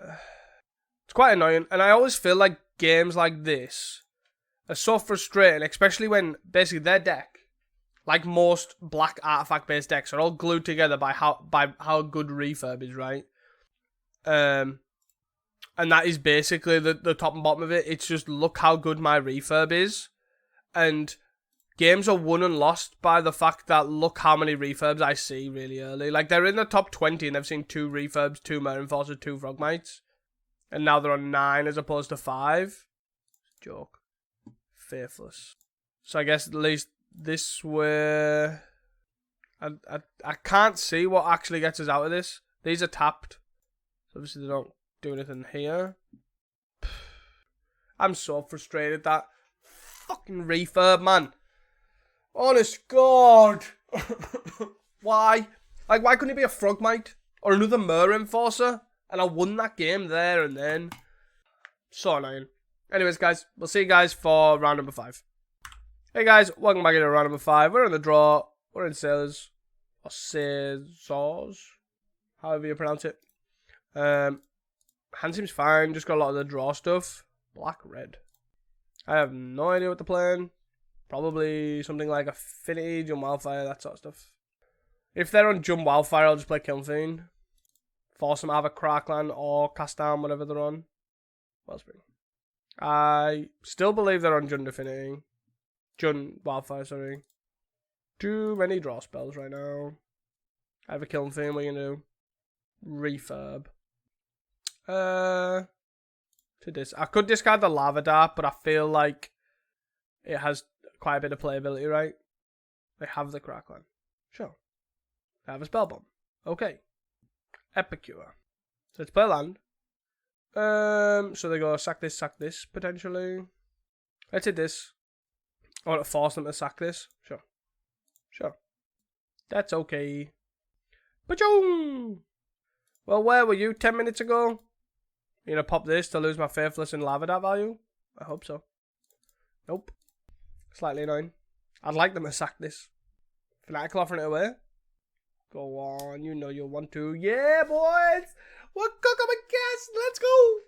It's quite annoying. And I always feel like games like this are so frustrating, especially when basically their deck, like most black artifact-based decks, are all glued together by how good Refurb is, right? And that is basically the top and bottom of it. It's just look how good my Refurb is. And games are won and lost by the fact that look how many refurbs I see really early. Like, they're in the top 20 and they've seen 2 refurbs, 2 Marinforcers, 2 Frogmites. And now they're on 9 as opposed to 5. Joke. Faithless. So I guess at least this way... I can't see what actually gets us out of this. These are tapped. So obviously they don't do anything here. I'm so frustrated that fucking refurb, man. Honest God. Why? Like, why couldn't it be a Frogmite? Or another Marinforcer? And I won that game there and then. So annoying. Anyways, guys, we'll see you guys for round number 5. Hey guys, welcome back into round number 5. We're in the draw. We're in Sailors. Or Caesars. However you pronounce it. Hand seems fine. Just got a lot of the draw stuff. Black, red. I have no idea what they're playing. Probably something like Affinity, Jump Wildfire, that sort of stuff. If they're on Jump Wildfire, I'll just play Kiln Fiend. Force them to have a Crackland or cast down whatever they're on. Wellspring. I still believe they're on Jund Affinity. Jund Wildfire, sorry. Too many draw spells right now. I have a Kiln Fiend, what are you going to do? Refurb. To this. I could discard the Lava Dart, but I feel like it has quite a bit of playability, right? They have the Crackland. Sure. They have a Spell Bomb. Okay. Epicure. So let's play land. So they go sack this, potentially. Let's hit this. I want to force them to sack this. Sure. That's okay. Ba-choom! Well, where were you 10 minutes ago? You gonna pop this to lose my Faithless and Lava Dart value? I hope so. Nope. Slightly annoying. I'd like them to sack this. Fanatical offering it away. Go on, you know you want to. Yeah, boys! We'll cook up a guest! Let's go!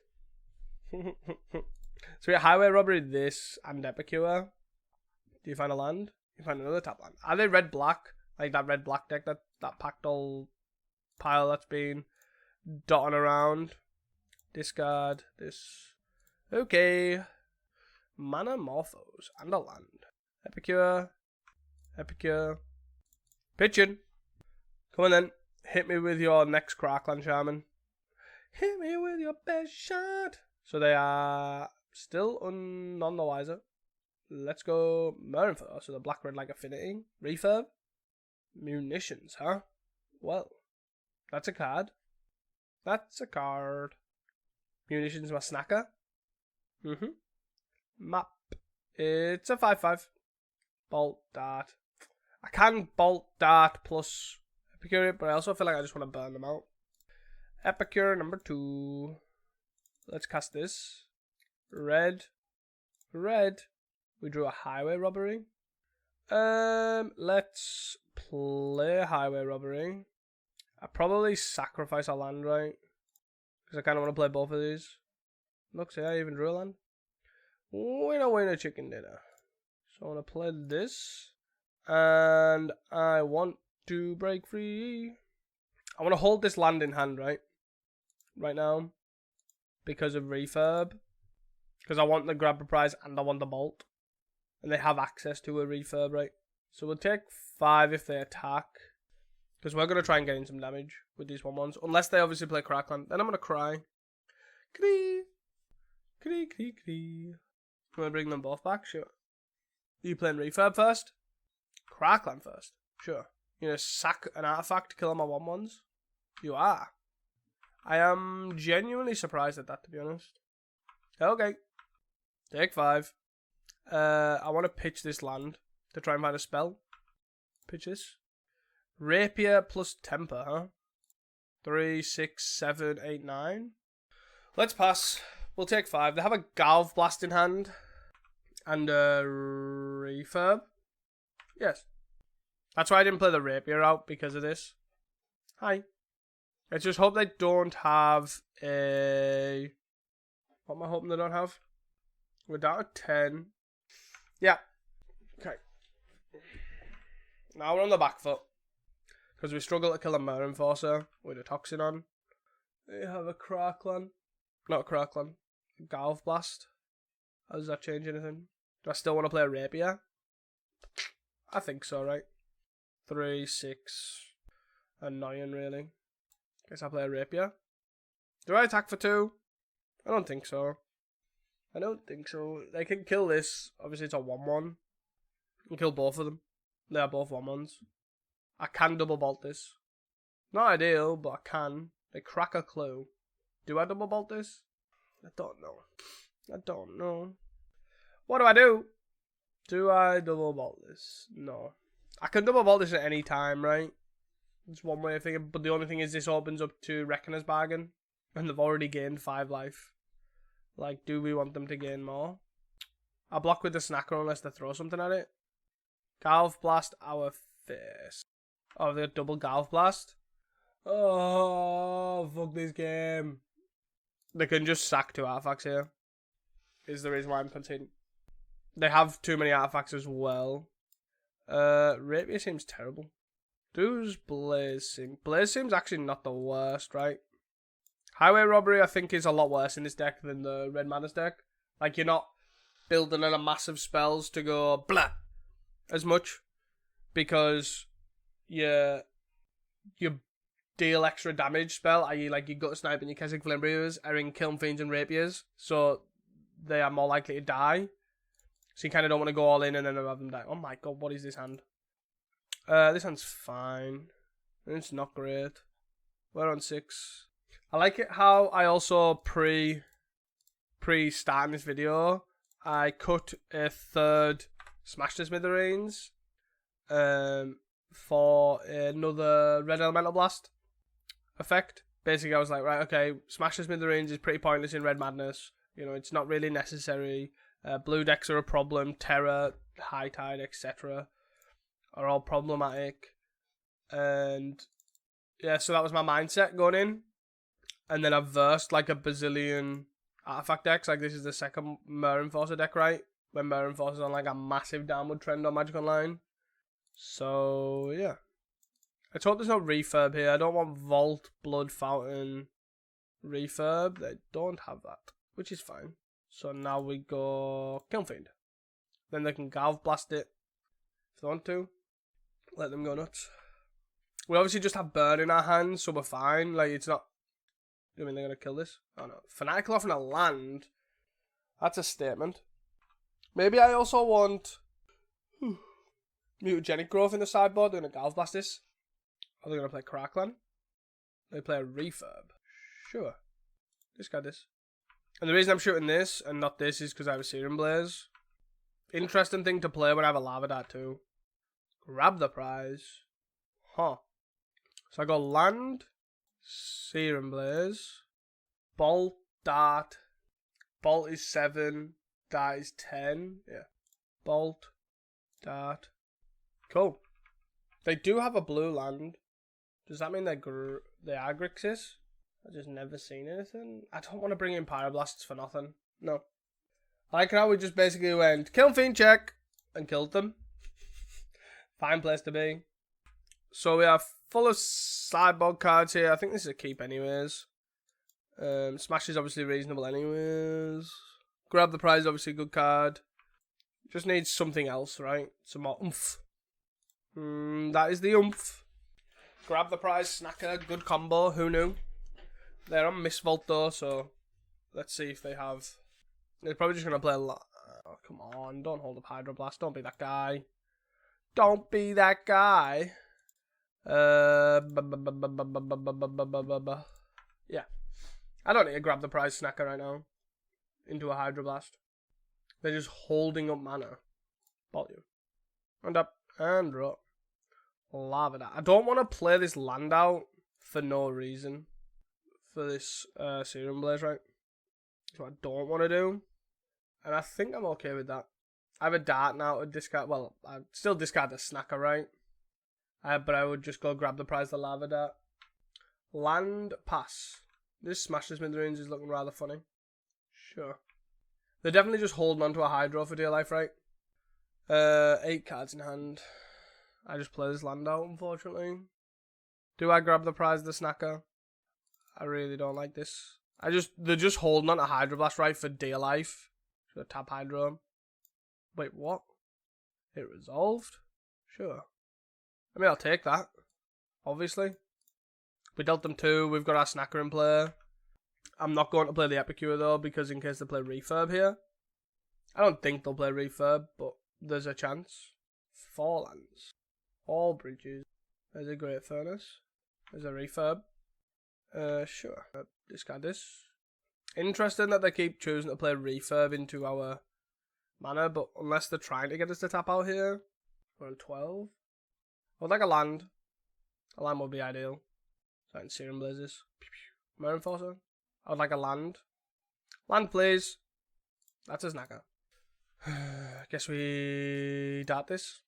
So we got Highway Robbery, this, and Epicure. Do you find a land? You find another top land. Are they red-black? Like that red-black deck, that packed all pile that's been dotting around. Discard this. Okay. Manamorphose and a land. Epicure. Epicure. Pitching. Come on then. Hit me with your next Crackland Shaman. Hit me with your best shot. So they are still none the wiser. Let's go Marineford. So the black-red like affinity. Refurb. Munitions, huh? Well, that's a card. That's a card. Munitions my snacker. Map. It's a 5/5. Bolt, dart. I can bolt, dart plus Epicure, but I also feel like I just want to burn them out. Epicure number 2. Let's cast this. Red. Red. We drew a highway robbery. Let's play highway robbery. I probably sacrifice a land, right? Because I kind of want to play both of these. Look, see, I even drew a land. Winner, chicken dinner. So I want to play this. And I want to break free. I want to hold this land in hand, right? Right now. Because of refurb. Because I want the grabber prize and I want the bolt. And they have access to a refurb, right? So we'll take 5 if they attack. Because we're going to try and get in some damage with these 1/1s. Unless they obviously play Crackland. Then I'm going to cry. Cree. Cree, cree, cree. Can I bring them both back? Sure. You playing refurb first? Crackland first? Sure. You gonna sack an artifact to kill my 1/1s? You are. I am genuinely surprised at that, to be honest. Okay. Take 5. I want to pitch this land to try and find a spell. Pitch this. Rapier plus temper, huh? 3, 6, 7, 8, 9. Let's pass. We'll take 5. They have a Galv Blast in hand. And a refurb. Yes. That's why I didn't play the Rapier out, because of this. Hi. Let's just hope they don't have a... What am I hoping they don't have? We're down to 10. Yeah. Okay. Now we're on the back foot. Because we struggle to kill a Mare Enforcer with a Toxin on. They have a Crackland. Not a Crackland. A Galv Blast. How does that change anything? Do I still want to play a Rapier? I think so, right? 3, 6. Annoying, really. Guess I'll play a Rapier. Do I attack for 2? I don't think so. I don't think so. They can kill this. Obviously, it's a 1/1. You can kill both of them. They are both 1/1s. I can double bolt this. Not ideal, but I can. They crack a clue. Do I double bolt this? I don't know. I don't know. What do? Do I double bolt this? No. I can double bolt this at any time, right? It's one way of thinking. But the only thing is this opens up to Reckoner's Bargain. And they've already gained 5 life. Like, do we want them to gain more? I'll block with the Snacker unless they throw something at it. Galv Blast our face. Oh, they got double Galv Blast? Oh, fuck this game. They can just sack 2 artifacts here. Is the reason why I'm continuing. They have too many artifacts as well. Rapier seems terrible. Does Blaze seem... Blaze seems actually not the worst, right? Highway Robbery, I think, is a lot worse in this deck than the Red Madness deck. Like, you're not building in a massive spells to go blah as much. Because you deal extra damage spell, i.e. like your Gut Snipe and your Keswick Flambriers are in Kiln, Fiends and Rapiers. So they are more likely to die. So you kind of don't want to go all in and then have them die. Oh my god, what is this hand? This hand's fine. It's not great. We're on 6. I like it how I also pre-starting this video, I cut a 3rd Smash the Smithereens for another Red Elemental Blast effect. Basically, I was like, right, okay, Smash the Smithereens is pretty pointless in Red Madness. You know, it's not really necessary. Blue decks are a problem. Terror, High Tide, etc. are all problematic. And yeah, so that was my mindset going in. And then I've versed like a bazillion artifact decks. Like this is the second Mare Enforcer deck, right? When Mare Enforcer's on like a massive downward trend on Magic Online. So yeah. Let's hope there's no refurb here. I don't want Vault, Blood Fountain. Refurb. They don't have that, which is fine. So now we go kiln fiend. Then they can Galv Blast it if they want to. Let them go nuts. We obviously just have burn in our hands, so we're fine. Like, it's not... I mean, they're going to kill this? Oh no. Fanatical off in a land. That's a statement. Maybe I also want... Mutagenic growth in the sideboard. They're going to Galv Blast this. Or they're going to play Crackland. They play a Refurb. Sure. Discard this. And the reason I'm shooting this and not this is because I have a Serum Blaze. Interesting thing to play when I have a Lava Dart too. Grab the prize. Huh. So I got land, Serum Blaze, Bolt, Dart. Bolt is 7, Dart is 10. Yeah. Bolt, Dart. Cool. They do have a blue land. Does that mean they are Grixis? I've just never seen anything. I don't want to bring in Pyroblasts for nothing. No. I like how we just basically went kiln fiend check and killed them. Fine place to be. So we are full of sideboard cards here. I think this is a keep anyways. Smash is obviously reasonable anyways. Grab the prize, obviously a good card. Just needs something else, right? Some more oomph. That is the oomph. Grab the prize, snacker, good combo. Who knew? They're on Misvault though, so let's see if they have. They're probably just gonna play a lot. Oh, come on, don't hold up Hydroblast. Don't be that guy. Don't be that guy. Yeah. I don't need to grab the prize snacker right now. Into a Hydroblast. They're just holding up mana. Volume. And up. And draw. Lava that. I don't want to play this land out for no reason. For this Serum Blaze, right? That's what I don't want to do. And I think I'm okay with that. I have a Dart now to discard. Well, I still discard the snacker, right? But I would just go grab the prize, the Lava Dart. Land pass. This Smash the Smithereens is looking rather funny. Sure. They're definitely just holding on to a Hydro for dear life, right? 8 cards in hand. I just play this land out, unfortunately. Do I grab the prize, the snacker? I really don't like this. They're just holding on to Hydroblast, right, for dear life. So tap Hydro. Wait, what? It resolved? Sure. I mean, I'll take that. Obviously. We dealt them 2. We've got our snacker in play. I'm not going to play the Epicure, though, because in case they play Refurb here. I don't think they'll play Refurb, but there's a chance. 4 lands. All bridges. There's a Great Furnace. There's a Refurb. Sure. Discard this. Interesting that they keep choosing to play Refurb into our mana, but unless they're trying to get us to tap out here, we're on 12. I would like a land. A land would be ideal. Starting Serum Blazes. Mirror Enforcer. I would like a land. Land, please. That's a snacker. Guess we dart this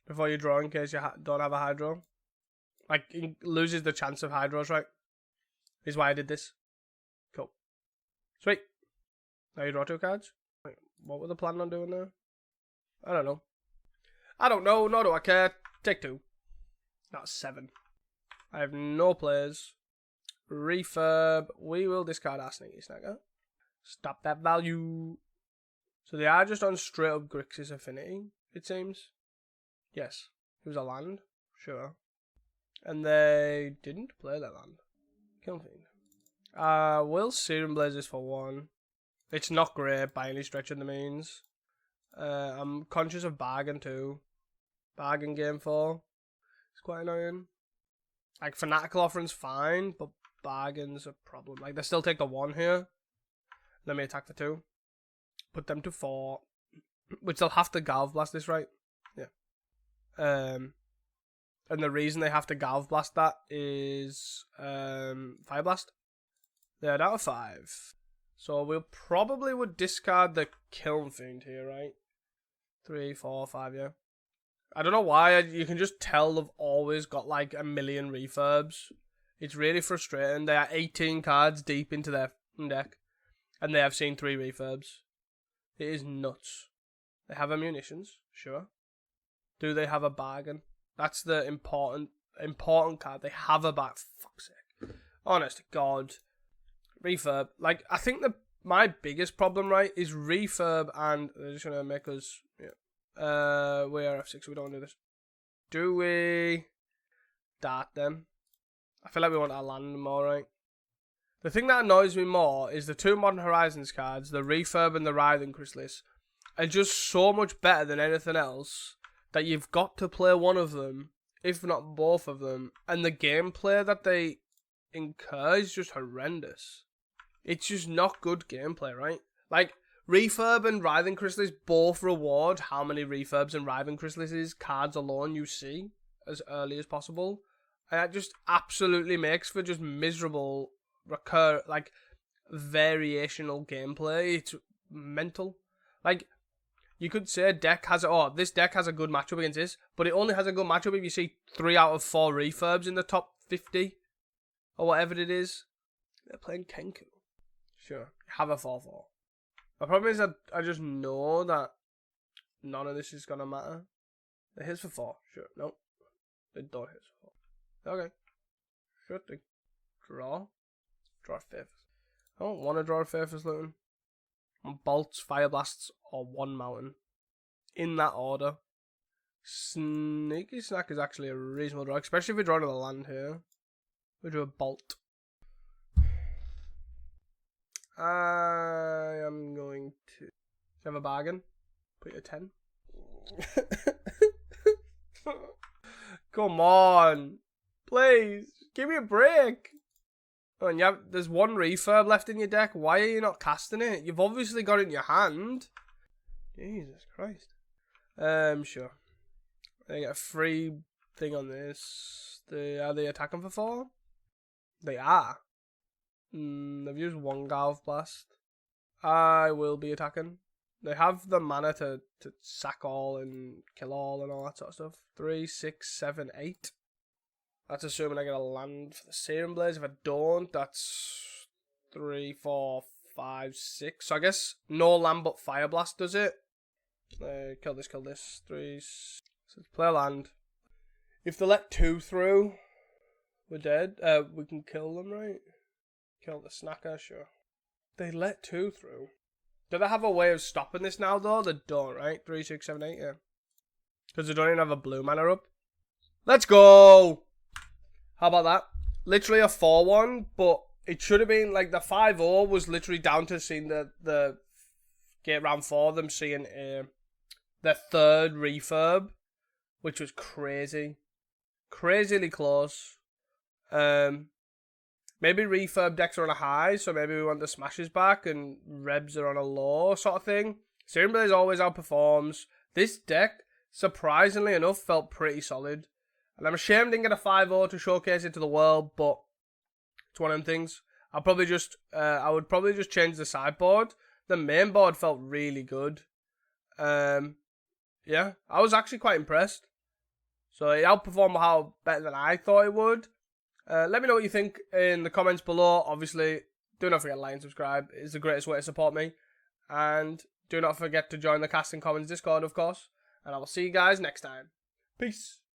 before you draw in case you don't have a Hydro. Like, it loses the chance of Hydros, right? Is why I did this. Cool. Sweet. Now you draw 2 cards. Wait, what were the plan on doing there? I don't know. I don't know, nor do I care. Take 2. That's 7. I have no players. Refurb. We will discard our Sneaky Snacker. Stop that value. So they are just on straight up Grixis Affinity, it seems. Yes. It was a land. Sure. And they didn't play that land. Kiln Fiend. Will Serum Blazes for 1. It's not great by any stretch of the means. I'm conscious of Bargain too. Bargain game 4. It's quite annoying. Like, Fanatical Offering's fine, but Bargain's a problem. Like, they still take the 1 here. Let me attack for 2. Put them to 4. Which they'll have to Galv Blast this, right? Yeah. And the reason they have to Galv Blast that is Fire Blast. They're out of 5. So we probably would discard the Kiln Fiend here, right? 3, 4, 5, yeah. I don't know why. You can just tell they've always got like a million refurbs. It's really frustrating. They are 18 cards deep into their deck. And they have seen 3 refurbs. It is nuts. They have a munitions, sure. Do they have a bargain? That's the important card. They have a bargain. Fuck's sake. Honest to God. Refurb. Like, I think my biggest problem, right, is refurb, and they're just gonna make us. Yeah. We are F6, so we don't want to do this. Do we dart them? I feel like we want to land more, right? The thing that annoys me more is the 2 Modern Horizons cards, the refurb and the Writhing Chrysalis, are just so much better than anything else that you've got to play one of them, if not both of them, and the gameplay that they incur is just horrendous. It's just not good gameplay, right? Like, refurb and Writhing Chrysalis both reward how many refurbs and Writhing Chrysalises cards alone you see as early as possible. And that just absolutely makes for just miserable, variational gameplay. It's mental. Like, you could say this deck has a good matchup against this, but it only has a good matchup if you see 3 out of 4 refurbs in the top 50, or whatever it is. They're playing Kenku. Sure, have a 4/4. The problem is that I just know that none of this is going to matter. They hits for 4, sure, nope. They don't hit for 4. Okay. Sure thing. Draw a Faithless. I don't want to draw a Faithless Luton. Bolts, Fire Blasts, or 1 Mountain. In that order. Sneaky Snack is actually a reasonable draw, especially if we draw to the land here. We drew a Bolt. I am going to have a bargain. Put you a 10. Come on. Please. Give me a break. Oh, and there's 1 refurb left in your deck. Why are you not casting it? You've obviously got it in your hand. Jesus Christ. Sure. They get a free thing on this. Are they attacking for 4? They are. They've used 1 Galv Blast. I will be attacking. They have the mana to sack all and kill all and all that sort of stuff. 3, 6, 7, 8. That's assuming I get a land for the Searing Blaze. If I don't, that's 3, 4, 5, 6. So I guess no land but Fire Blast does it. Kill this. 3. So play a land. If they let 2 through, we're dead. We can kill them, right? Kill the Snacker, sure. They let 2 through. Do they have a way of stopping this now, though? They don't, right? 3, 6, 7, 8, yeah. Because they don't even have a blue mana up. Let's go! How about that? Literally a 4-1, but it should have been, like, the 5-0 was literally down to seeing the gate round 4, them seeing their 3rd refurb, which was crazy. Crazily close. Maybe refurb decks are on a high, so maybe we want the smashes back and rebs are on a low sort of thing. Searing Blaze always outperforms. This deck, surprisingly enough, felt pretty solid. And I'm ashamed I didn't get a 5-0 to showcase it to the world, but it's one of them things. I would probably just change the sideboard. The main board felt really good. Yeah, I was actually quite impressed. So it outperformed better than I thought it would. Let me know what you think in the comments below. Obviously, do not forget to like and subscribe. It's the greatest way to support me. And do not forget to join the Casting Commons Discord, of course. And I will see you guys next time. Peace.